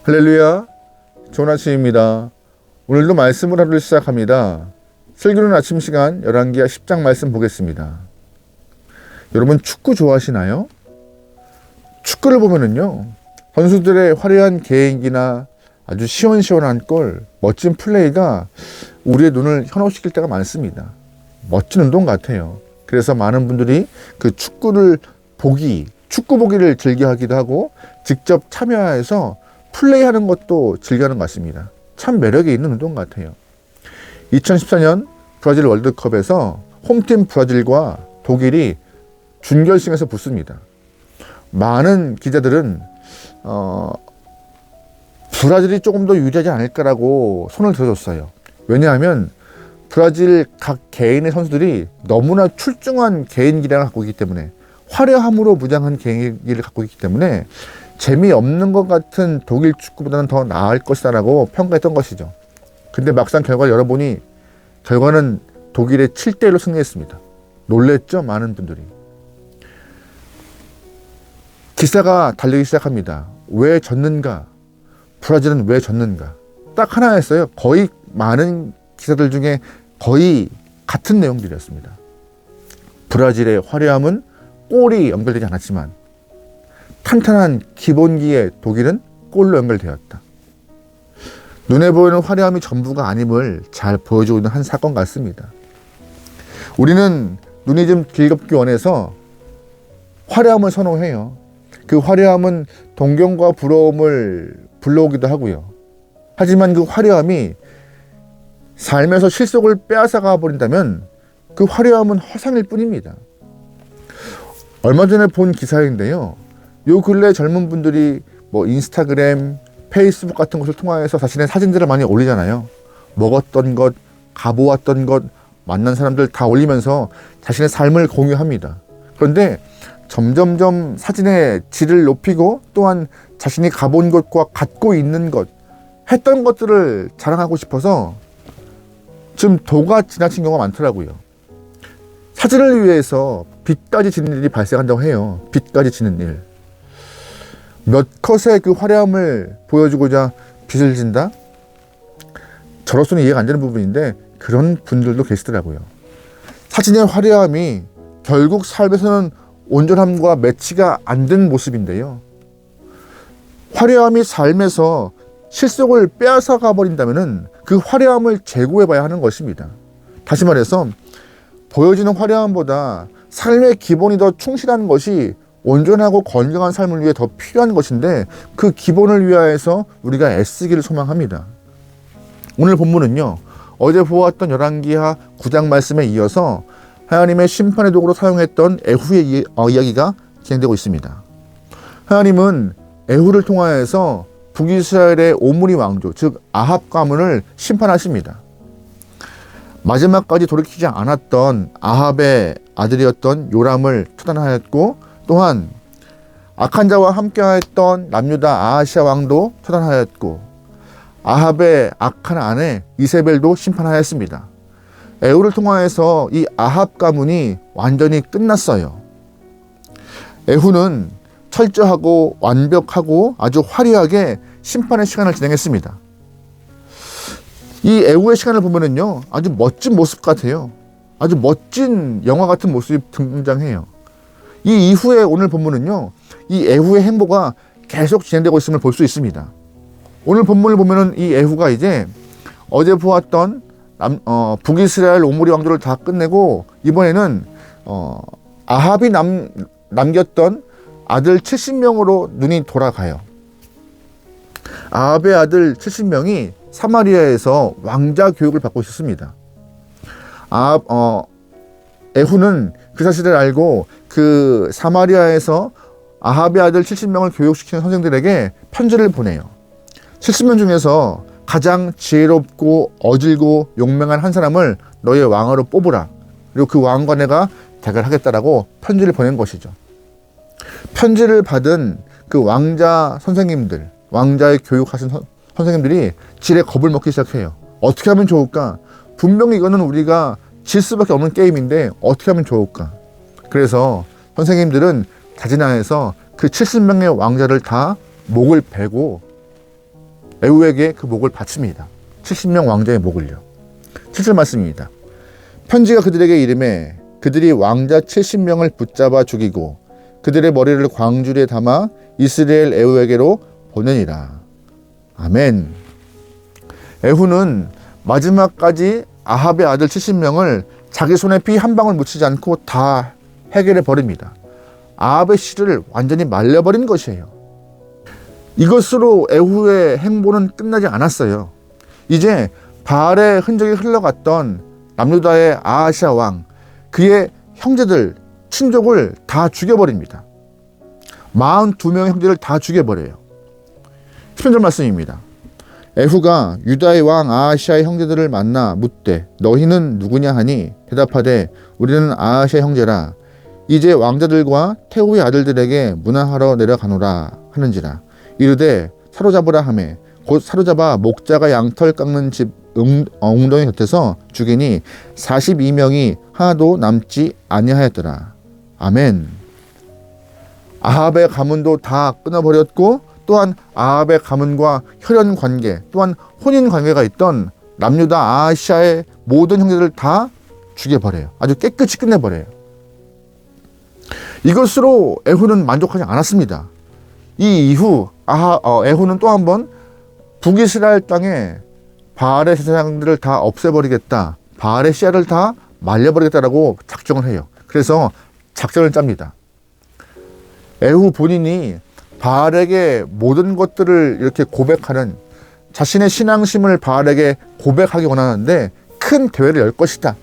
할렐루야, 좋은 아침입니다. 오늘도 말씀을 하루 시작합니다. 슬기로운 아침 시간 열왕기하 10장 말씀 보겠습니다. 여러분 축구 좋아하시나요? 축구를 보면은요, 선수들의 화려한 개인기나 아주 시원시원한 골, 멋진 플레이가 우리의 눈을 현혹시킬 때가 많습니다. 멋진 운동 같아요. 그래서 많은 분들이 그 축구 보기를 즐겨하기도 하고 직접 참여해서 플레이하는 것도 즐겨하는 것 같습니다. 참 매력이 있는 운동 같아요. 2014년 브라질 월드컵에서 홈팀 브라질과 독일이 준결승에서 붙습니다. 많은 기자들은 브라질이 조금 더 유리하지 않을까라고 손을 들어줬어요. 왜냐하면 브라질 각 개인의 선수들이 너무나 출중한 개인 기량을 갖고 있기 때문에, 화려함으로 무장한 개인기를 갖고 있기 때문에 재미없는 것 같은 독일 축구보다는 더 나을 것이다라고 평가했던 것이죠. 근데 막상 결과를 열어보니 결과는 독일의 7대1로 승리했습니다. 놀랬죠, 많은 분들이. 기사가 달리기 시작합니다. 왜 졌는가? 브라질은 왜 졌는가? 딱 하나였어요. 거의 많은 기사들 중에 거의 같은 내용들이었습니다. 브라질의 화려함은 골이 연결되지 않았지만 탄탄한 기본기의 독일은 골로 연결되었다. 눈에 보이는 화려함이 전부가 아님을 잘 보여주고 있는 한 사건 같습니다. 우리는 눈이 좀 즐겁기 원해서 화려함을 선호해요. 그 화려함은 동경과 부러움을 불러오기도 하고요. 하지만 그 화려함이 삶에서 실속을 빼앗아가 버린다면 그 화려함은 허상일 뿐입니다. 얼마 전에 본 기사인데요, 요 근래 젊은 분들이 인스타그램, 페이스북 같은 것을 통해서 자신의 사진들을 많이 올리잖아요. 먹었던 것, 가보았던 것, 만난 사람들 다 올리면서 자신의 삶을 공유합니다. 그런데 점점점 사진의 질을 높이고, 또한 자신이 가본 것과 갖고 있는 것, 했던 것들을 자랑하고 싶어서 좀 도가 지나친 경우가 많더라고요. 사진을 위해서 빚까지 지는 일이 발생한다고 해요. 빚까지 지는 일. 몇 컷의 그 화려함을 보여주고자 빚을 진다? 저로서는 이해가 안 되는 부분인데 그런 분들도 계시더라고요. 사진의 화려함이 결국 삶에서는 온전함과 매치가 안 된 모습인데요. 화려함이 삶에서 실속을 빼앗아가 버린다면 그 화려함을 제고해 봐야 하는 것입니다. 다시 말해서 보여지는 화려함보다 삶의 기본이 더 충실한 것이 온전하고 건강한 삶을 위해 더 필요한 것인데, 그 기본을 위하여서 우리가 애쓰기를 소망합니다. 오늘 본문은요, 어제 보았던 열왕기하 9장 말씀에 이어서 하나님의 심판의 도구로 사용했던 에후의 이야기가 진행되고 있습니다. 하나님은 에후를 통하여서 북이스라엘의 오므리 왕조, 즉 아합 가문을 심판하십니다. 마지막까지 돌이키지 않았던 아합의 아들이었던 요람을 처단하였고, 또한 악한 자와 함께하였던 남유다 아하시아 왕도 처단하였고, 아합의 악한 아내 이세벨도 심판하였습니다. 에후를 통하여서 이 아합 가문이 완전히 끝났어요. 에후는 철저하고 완벽하고 아주 화려하게 심판의 시간을 진행했습니다. 이 에후의 시간을 보면은요, 아주 멋진 모습 같아요. 아주 멋진 영화 같은 모습이 등장해요. 이 이후에 오늘 본문은요, 이 에후의 행보가 계속 진행되고 있음을 볼 수 있습니다. 오늘 본문을 보면은 이 에후가 이제 어제 보았던 북이스라엘 오므리 왕조를 다 끝내고, 이번에는 아합이 남겼던 아들 70명으로 눈이 돌아가요. 아합의 아들 70명이 사마리아에서 왕자 교육을 받고 있었습니다. 에후는 그 사실을 알고 그 사마리아에서 아합의 아들 70명을 교육시키는 선생들에게 편지를 보내요. 70명 중에서 가장 지혜롭고 어질고 용맹한 한 사람을 너의 왕으로 뽑으라. 그리고 그 왕과 내가 대결하겠다라고 편지를 보낸 것이죠. 편지를 받은 그 왕자 선생님들, 왕자의 교육하신 선생님들이 지레 겁을 먹기 시작해요. 어떻게 하면 좋을까? 분명히 이거는 우리가 질 수밖에 없는 게임인데 어떻게 하면 좋을까? 그래서 선생님들은 자진하여서 그 70명의 왕자를 다 목을 베고 에후에게 그 목을 바칩니다. 70명 왕자의 목을요. 7절 말씀입니다. 편지가 그들에게 이르매 그들이 왕자 70명을 붙잡아 죽이고 그들의 머리를 광주리에 담아 이스라엘 에후에게로 보내니라. 아멘. 에후는 마지막까지 아합의 아들 70명을 자기 손에 피 한 방울 묻히지 않고 다 해결해 버립니다. 아합의 씨를 완전히 말려버린 것이에요. 이것으로 에후의 행보는 끝나지 않았어요. 이제 바알의 흔적이 흘러갔던 남유다의 아하시아 왕, 그의 형제들, 친족을 다 죽여버립니다. 42명의 형제를 다 죽여버려요. 10절 말씀입니다. 에후가 유다의 왕 아하시아의 형제들을 만나 묻되 너희는 누구냐 하니 대답하되 우리는 아하시아 형제라. 이제 왕자들과 태후의 아들들에게 문화하러 내려가노라 하는지라. 이르되 사로잡으라 하매 곧 사로잡아 목자가 양털 깎는 집 웅덩이 곁에서 죽이니 42명이 하나도 남지 아니하였더라. 아멘. 아합의 가문도 다 끊어버렸고 또한 아합의 가문과 혈연 관계 또한 혼인 관계가 있던 남유다 아하시아의 모든 형제들 다 죽여버려요. 아주 깨끗이 끝내버려요. 이것으로 에후는 만족하지 않았습니다. 이 이후 에후는 또 한 번 북이스라엘 땅에 바알의 제사장들을 다 없애버리겠다, 바알의 씨앗을 다 말려버리겠다라고 작정을 해요. 그래서 작전을 짭니다. 에후 본인이 바알에게 모든 것들을 이렇게 고백하는, 자신의 신앙심을 바알에게 고백하기 원하는데 큰 대회를 열 것이다.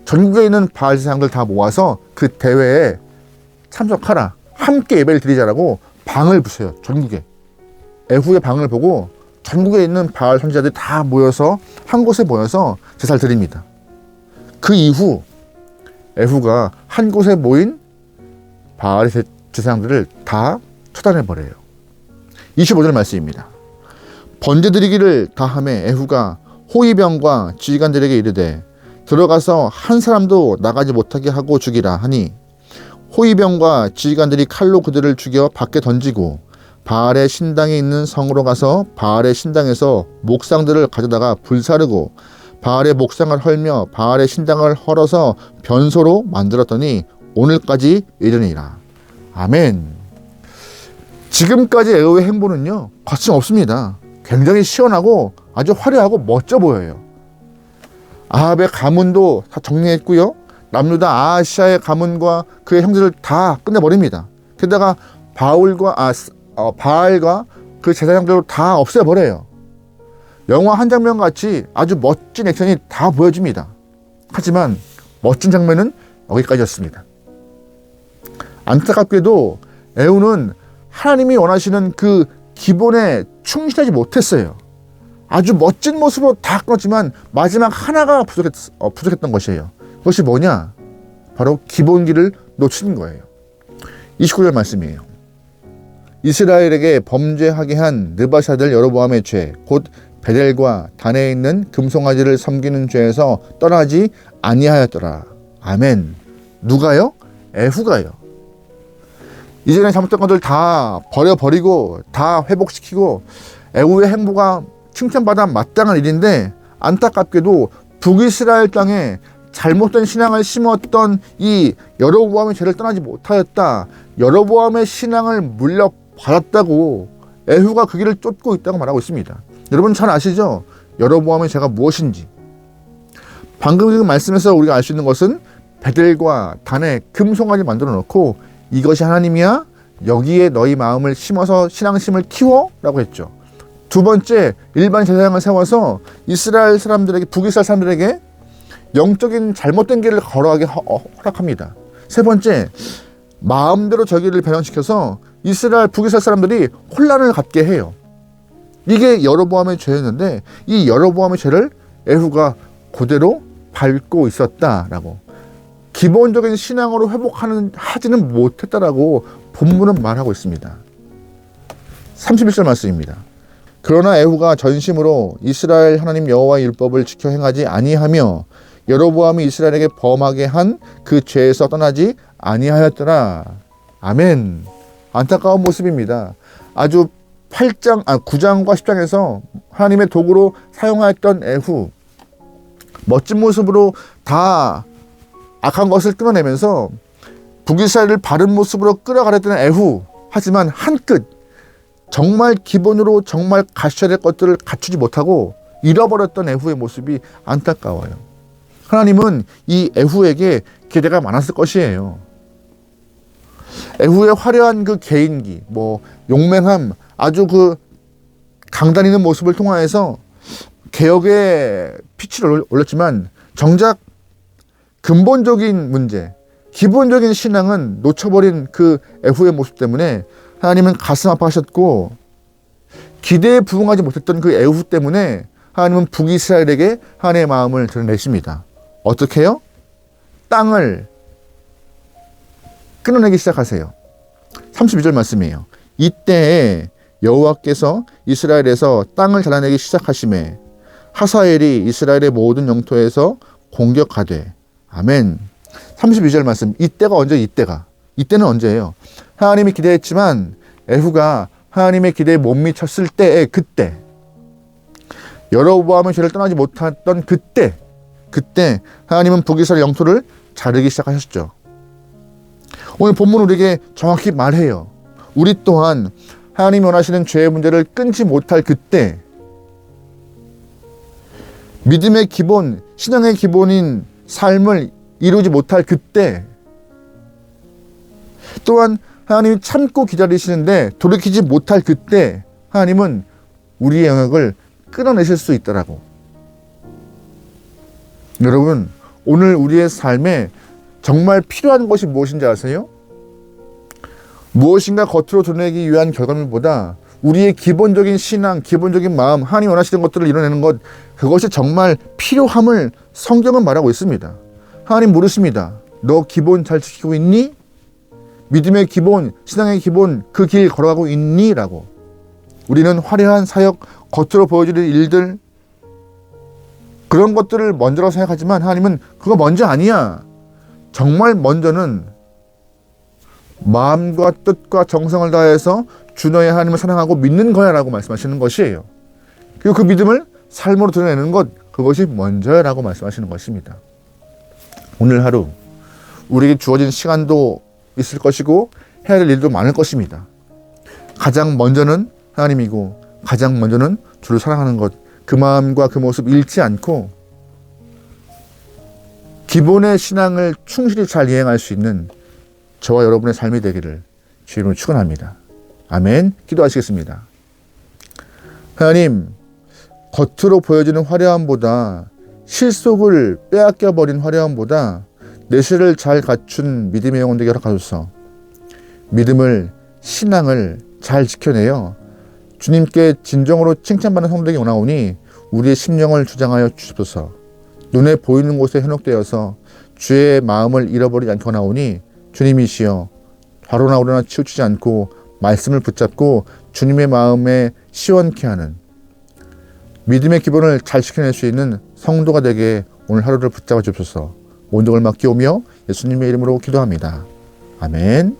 전국에 있는 바알 제사장들 다 모아서 그 대회에 참석하라, 함께 예배를 드리자라고 방을 부셔요. 전국에. 에후의 방을 보고 전국에 있는 바알 선지자들이 다 모여서 한 곳에 모여서 제사를 드립니다. 그 이후 에후가 한 곳에 모인 바알의 제사장들을 다 처단해버려요. 25절 말씀입니다. 번제드리기를 다함에 에후가 호위병과 지휘관들에게 이르되 들어가서 한 사람도 나가지 못하게 하고 죽이라 하니 호위병과 지휘관들이 칼로 그들을 죽여 밖에 던지고 바알의 신당에 있는 성으로 가서 바알의 신당에서 목상들을 가져다가 불사르고 바알의 목상을 헐며 바알의 신당을 헐어서 변소로 만들었더니 오늘까지 이르니라. 아멘. 지금까지 에후의 행보는요, 거침없습니다. 굉장히 시원하고 아주 화려하고 멋져 보여요. 아합의 가문도 다 정리했고요, 남유다 아하시아의 가문과 그의 형제를 다 끝내버립니다. 게다가 바알과 그 제사장들도 다 없애버려요. 영화 한 장면 같이 아주 멋진 액션이 다 보여집니다. 하지만 멋진 장면은 여기까지였습니다. 안타깝게도 에후는 하나님이 원하시는 그 기본에 충실하지 못했어요. 아주 멋진 모습으로 다 끊었지만 마지막 하나가 부족했던 것이에요. 그것이 뭐냐? 바로 기본기를 놓친 거예요. 29절 말씀이에요. 이스라엘에게 범죄하게 한 느바시 아들 여로보암의 죄, 곧 베델과 단에 있는 금송아지를 섬기는 죄에서 떠나지 아니하였더라. 아멘. 누가요? 에후가요. 이전에 잘못된 것들 다 버려버리고 다 회복시키고 에후의 행보가 칭찬받아 마땅한 일인데, 안타깝게도 북이스라엘 땅에 잘못된 신앙을 심었던 이 여로보암의 죄를 떠나지 못하였다, 여로보암의 신앙을 물려받았다고 에후가 그 길을 쫓고 있다고 말하고 있습니다. 여러분 잘 아시죠? 여로보암의 죄가 무엇인지. 방금 그 말씀에서 우리가 알 수 있는 것은 베델과 단에 금송아지 만들어 놓고 이것이 하나님이야, 여기에 너희 마음을 심어서 신앙심을 키워 라고 했죠. 두 번째, 일반 제사장을 세워서 이스라엘 사람들에게, 북이스라엘 사람들에게 영적인 잘못된 길을 걸어가게 허락합니다. 세 번째, 마음대로 저기를 변형시켜서 북이스라엘 사람들이 혼란을 갖게 해요. 이게 여로보암의 죄였는데 이 여로보암의 죄를 에후가 그대로 밟고 있었다라고, 기본적인 신앙으로 하지는 못했다라고 본문은 말하고 있습니다. 31절 말씀입니다. 그러나 에후가 전심으로 이스라엘 하나님 여호와의 율법을 지켜 행하지 아니하며 여로보암이 이스라엘에게 범하게 한 그 죄에서 떠나지 아니하였더라. 아멘. 안타까운 모습입니다. 아주 9장과 10장에서 하나님의 도구로 사용하였던 에후, 멋진 모습으로 다 악한 것을 끊어내면서 북이스라엘을 바른 모습으로 끌어가려던 에후, 하지만 한끗 정말 기본으로 정말 갖춰야 될 것들을 갖추지 못하고 잃어버렸던 에후의 모습이 안타까워요. 하나님은 이 에후에게 기대가 많았을 것이에요. 에후의 화려한 그 개인기, 용맹함, 아주 그 강단 있는 모습을 통하여서 개혁의 피치를 올렸지만 정작 근본적인 문제, 기본적인 신앙은 놓쳐버린 그 에후의 모습 때문에 하나님은 가슴 아파하셨고, 기대에 부응하지 못했던 그 에후 때문에 하나님은 북이스라엘에게 하나님의 마음을 드러내십니다. 어떻게 해요? 땅을 끊어내기 시작하세요. 32절 말씀이에요. 이때에 여호와께서 이스라엘에서 땅을 잘라내기 시작하시매 하사엘이 이스라엘의 모든 영토에서 공격하되. 아멘. 32절 말씀. 이때가 언제? 이때는 언제예요? 하나님이 기대했지만 에후가 하나님의 기대에 못 미쳤을 때에, 그때 여로보암의 죄를 떠나지 못했던 그때 하나님은 북이스라엘 영토를 자르기 시작하셨죠. 오늘 본문 우리에게 정확히 말해요. 우리 또한 하나님이 원하시는 죄의 문제를 끊지 못할 그때, 믿음의 기본, 신앙의 기본인 삶을 이루지 못할 그때, 또한 하나님이 참고 기다리시는데 돌이키지 못할 그때 하나님은 우리의 영역을 끊어내실 수 있더라고. 여러분, 오늘 우리의 삶에 정말 필요한 것이 무엇인지 아세요? 무엇인가 겉으로 드러내기 위한 결과물보다 우리의 기본적인 신앙, 기본적인 마음, 하나님 원하시는 것들을 이뤄내는 것, 그것이 정말 필요함을 성경은 말하고 있습니다. 하나님 물으십니다. 너 기본 잘 지키고 있니? 믿음의 기본, 신앙의 기본, 그 길 걸어가고 있니? 라고. 우리는 화려한 사역, 겉으로 보여주는 일들, 그런 것들을 먼저라고 생각하지만 하나님은 그거 먼저 아니야. 정말 먼저는 마음과 뜻과 정성을 다해서 주 너의 하나님을 사랑하고 믿는 거야 라고 말씀하시는 것이에요. 그리고 그 믿음을 삶으로 드러내는 것, 그것이 먼저야 라고 말씀하시는 것입니다. 오늘 하루 우리에게 주어진 시간도 있을 것이고 해야 될 일도 많을 것입니다. 가장 먼저는 하나님이고 가장 먼저는 주를 사랑하는 것, 그 마음과 그 모습 잃지 않고 기본의 신앙을 충실히 잘 이행할 수 있는 저와 여러분의 삶이 되기를 주의 이름으로 축원합니다. 아멘. 기도하시겠습니다. 하나님, 겉으로 보여지는 화려함보다, 실속을 빼앗겨버린 화려함보다 내실을 잘 갖춘 믿음의 영혼 되게 허락하소서. 믿음을, 신앙을 잘 지켜내어 주님께 진정으로 칭찬받는 성도 되기 원하오니 우리의 심령을 주장하여 주시옵소서. 눈에 보이는 곳에 현혹되어서 주의 마음을 잃어버리지 않게 원하오니 주님이시여 좌로나 우로나 치우치지 않고 말씀을 붙잡고 주님의 마음에 시원케 하는 믿음의 기본을 잘 지켜낼 수 있는 성도가 되게 오늘 하루를 붙잡아 주옵소서. 모든 걸 맡기오며 예수님의 이름으로 기도합니다. 아멘.